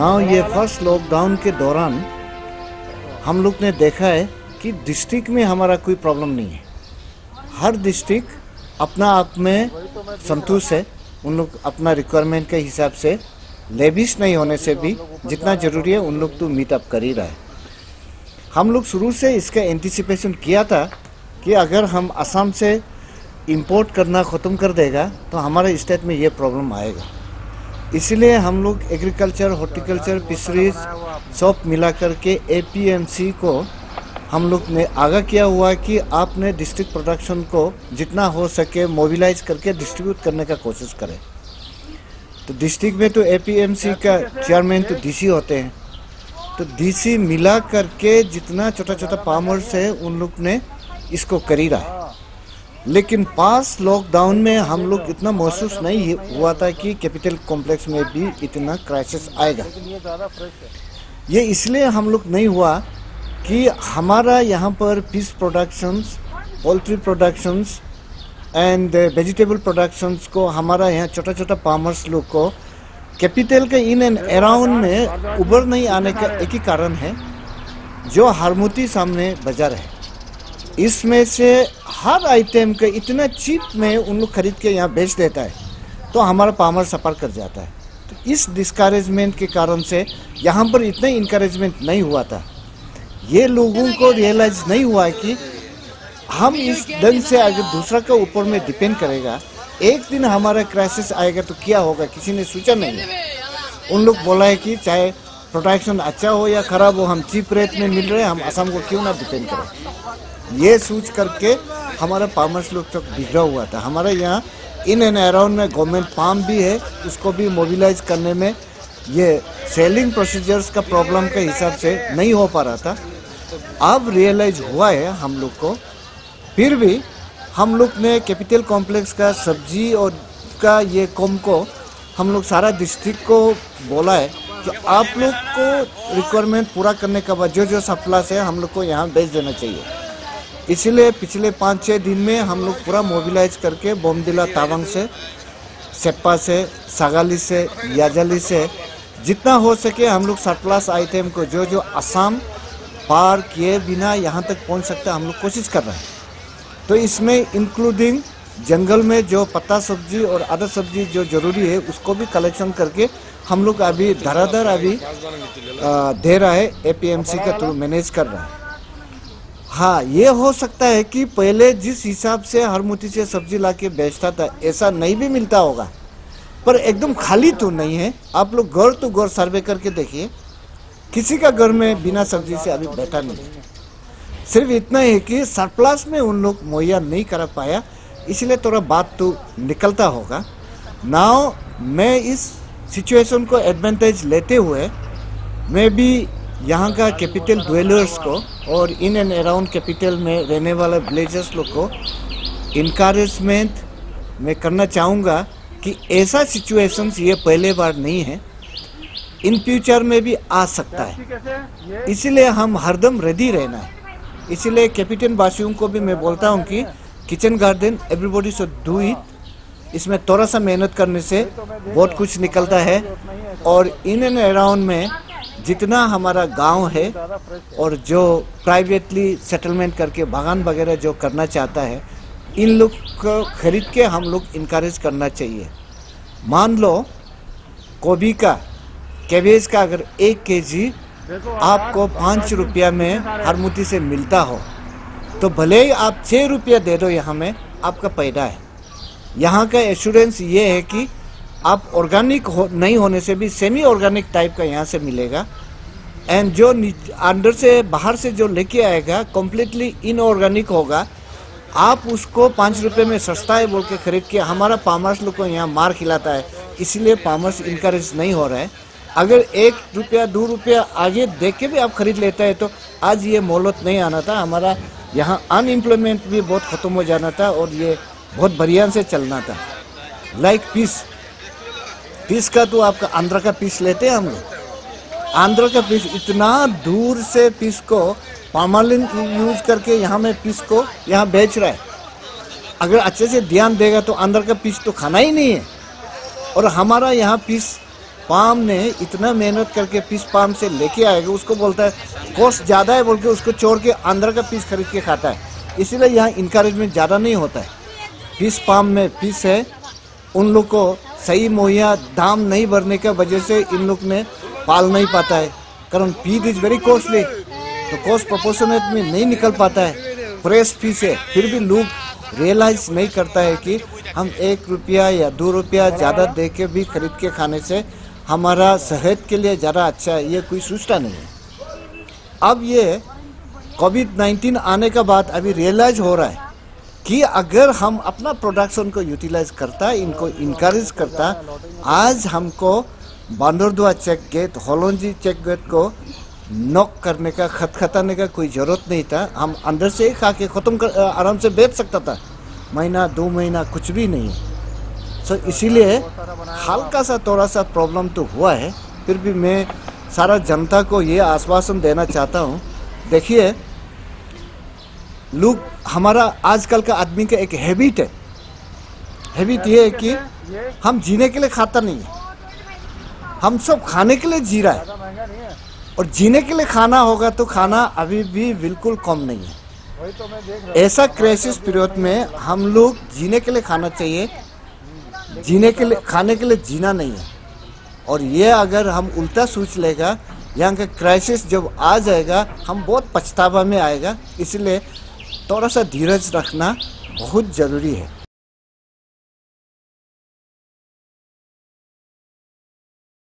ये first lockdown के दौरान हम लोग ने देखा है कि डिस्ट्रिक्ट में हमारा कोई प्रॉब्लम नहीं है। हर डिस्ट्रिक्ट अपना आप में संतुष्ट है। उन लोग अपना रिक्वायरमेंट के हिसाब से लेविश नहीं होने से भी जितना ज़रूरी है उन लोग तो मीट अप कर ही रहा है। हम लोग शुरू से इसका एंटिसिपेशन किया था कि अगर हम असम से इंपोर्ट करना ख़त्म कर देगा तो हमारे स्टेट में ये प्रॉब्लम आएगा। इसलिए हम लोग एग्रीकल्चर, हॉर्टिकल्चर, फिशरीज सब मिला करके APMC को हम लोग ने आगाह किया हुआ कि आपने डिस्ट्रिक्ट प्रोडक्शन को जितना हो सके मोबिलाइज करके डिस्ट्रीब्यूट करने का कोशिश करें। तो डिस्ट्रिक्ट में तो APMC का चेयरमैन तो DC होते हैं, तो DC मिला करके जितना छोटा छोटा फार्मर्स है उन लोग ने इसको कर ही रहा है। लेकिन पास लॉकडाउन में हम लोग इतना महसूस नहीं हुआ था कि कैपिटल कॉम्प्लेक्स में भी इतना क्राइसिस आएगा। ये इसलिए हम लोग नहीं हुआ कि हमारा यहाँ पर fish productions, poultry productions and vegetable productions को हमारा यहाँ छोटा छोटा फार्मर्स लोग को कैपिटल के इन एंड अराउंड में उभर नहीं आने का एक ही कारण है, जो हरमुती सामने बाजार है। इसमें से हर आइटम के इतना चीप में उन लोग खरीद के यहाँ बेच देता है, तो हमारा फार्मर सफ़र कर जाता है। तो इस डिस्करेजमेंट के कारण से यहाँ पर इतना इंकरेजमेंट नहीं हुआ था। ये लोगों को रियलाइज नहीं हुआ कि हम इस दिन से अगर दूसरा के ऊपर में डिपेंड करेगा, एक दिन हमारा क्राइसिस आएगा तो क्या होगा, किसी ने सोचा नहीं है। उन लोग बोला है कि चाहे प्रोडक्शन अच्छा हो या ख़राब हो, हम चीप रेट में मिल रहे हैं, हम असम को क्यों ना डिपेंड करें। ये सोच करके हमारा फार्मर्स लोग तक बिगड़ा हुआ था। हमारे यहाँ इन एंड अराउंड में गवर्नमेंट फार्म भी है, उसको भी मोबिलाइज करने में ये सेलिंग प्रोसीजर्स का प्रॉब्लम के हिसाब से नहीं हो पा रहा था। अब रियलाइज हुआ है हम लोग को। फिर भी हम लोग ने कैपिटल कॉम्प्लेक्स का सब्जी और का ये कॉम को हम लोग सारा डिस्ट्रिक्ट को बोला है कि आप लोग को रिक्वायरमेंट पूरा करने के बाद जो जो सप्लाई है हम लोग को यहाँ भेज देना चाहिए। इसीलिए पिछले 5-6 दिन में हम लोग पूरा मोबिलाइज करके बोमदिला, तावांग से, सेप्पा से, सागाली से, याजाली से जितना हो सके हम लोग सरप्लस आइटम को जो जो असम पार किए बिना यहाँ तक पहुँच सकता है हम लोग कोशिश कर रहे हैं। तो इसमें इंक्लूडिंग जंगल में जो पत्ता सब्जी और अदर सब्जी जो ज़रूरी है उसको भी कलेक्शन करके हम लोग अभी धराधर अभी दे रहा है, APMC का थ्रू मैनेज कर रहा है। हाँ, ये हो सकता है कि पहले जिस हिसाब से हरमुती से सब्जी लाके बेचता था ऐसा नहीं भी मिलता होगा, पर एकदम खाली तो नहीं है। आप लोग घर तो घर सर्वे करके देखिए, किसी का घर में बिना सब्जी से अभी बैठा नहीं। सिर्फ इतना है कि सरप्लस में उन लोग मुहैया नहीं कर पाया, इसलिए थोड़ा बात तो निकलता होगा। नाउ मैं इस सिचुएशन को एडवांटेज लेते हुए मैं भी यहाँ का कैपिटल ड्वेलर्स को और इन एंड अराउंड कैपिटल में रहने वाले विलेजर्स लोग को इनकरेजमेंट मैं करना चाहूँगा कि ऐसा सिचुएशंस ये पहले बार नहीं है, इन फ्यूचर में भी आ सकता है। इसीलिए हम हरदम रेडी रहना है। इसीलिए कैपिटल वासियों को भी मैं बोलता हूँ कि kitchen garden everybody should do it. इसमें थोड़ा सा मेहनत करने से बहुत कुछ निकलता है। और इन एंड अराउंड में जितना हमारा गांव है और जो प्राइवेटली सेटलमेंट करके बागान वगैरह जो करना चाहता है, इन लोग को खरीद के हम लोग इनकरेज करना चाहिए। मान लो गोभी का, कैबेज का अगर 1 kg आपको 5 रुपया में हरमुती से मिलता हो, तो भले ही आप 6 रुपया दे दो, यहाँ में आपका पैदा है। यहाँ का एश्योरेंस ये है कि आप ऑर्गेनिक नहीं होने से भी सेमी ऑर्गेनिक टाइप का यहाँ से मिलेगा। एंड जो अंदर से बाहर से जो लेके आएगा कम्प्लीटली इनऑर्गेनिक होगा। आप उसको 5 रुपये में सस्ता है बोल के खरीद के हमारा फार्मर्स लोग को यहाँ मार खिलाता है। इसलिए फार्मर्स इनकरेज नहीं हो रहा है। अगर 1 रुपया 2 रुपया आगे देख के भी आप खरीद लेता है तो आज ये मोहलत नहीं आना था। हमारा यहाँ अनएम्प्लॉयमेंट भी बहुत ख़त्म हो जाना था और ये बहुत बढ़िया से चलना था। लाइक पीस का तो आपका आंध्र का पीस लेते हैं हम लोग। आंध्र का पीस इतना दूर से पीस को पामालिन यूज करके यहाँ में पीस को यहाँ बेच रहा है। अगर अच्छे से ध्यान देगा तो आंध्र का पीस तो खाना ही नहीं है। और हमारा यहाँ पीस पाम ने इतना मेहनत करके पीस पाम से लेके आएगा, उसको बोलता है कॉस्ट ज़्यादा है बोल के उसको छोड़ के अंदर का पीस खरीद के खाता है। इसीलिए यहाँ इनकरेजमेंट ज़्यादा नहीं होता है। पीस पाम में पीस है, उन लोग को सही मुहैया दाम नहीं भरने का वजह से इन लोग ने पाल नहीं पाता है, कारण फीड इज़ वेरी कॉस्टली, तो कॉस्ट प्रोपोर्शनेट में नहीं निकल पाता है। फ्रेश फीस है, फिर भी लोग रियलाइज नहीं करता है कि हम 1 रुपया या 2 रुपया ज़्यादा दे के भी खरीद के खाने से हमारा सेहत के लिए ज़्यादा अच्छा है, ये कोई सोचता नहीं है। अब ये कोविड-19 आने के बाद अभी रियलाइज हो रहा है कि अगर हम अपना प्रोडक्शन को यूटिलाइज करता, इनको इनकरेज करता, आज हमको बांदरदुआ चेक गेट, होलोंजी चेक गेट को नॉक करने का, खटखटाने का कोई ज़रूरत नहीं था। हम अंदर से ही खा के ख़त्म कर आराम से बेच सकता था, महीना 2 महीना कुछ भी नहीं। सो इसीलिए हल्का सा थोड़ा सा प्रॉब्लम तो हुआ है, फिर भी मैं सारा जनता को ये आश्वासन देना चाहता हूँ। देखिए, लोग हमारा आजकल का आदमी का एक हैबिट है, हैबिट ये है कि हम जीने के लिए खाता नहीं है, हम सब खाने के लिए जी रहा है। और जीने के लिए खाना होगा तो खाना अभी भी बिल्कुल कम नहीं है। ऐसा क्राइसिस पीरियड में हम लोग जीने के लिए खाना चाहिए, जीने के लिए खाने के लिए जीना नहीं है। और ये अगर हम उल्टा सोच लेगा, यहाँ का क्राइसिस जब आ जाएगा हम बहुत पछतावा में आएगा। इसलिए थोड़ा सा धीरज रखना बहुत ज़रूरी है।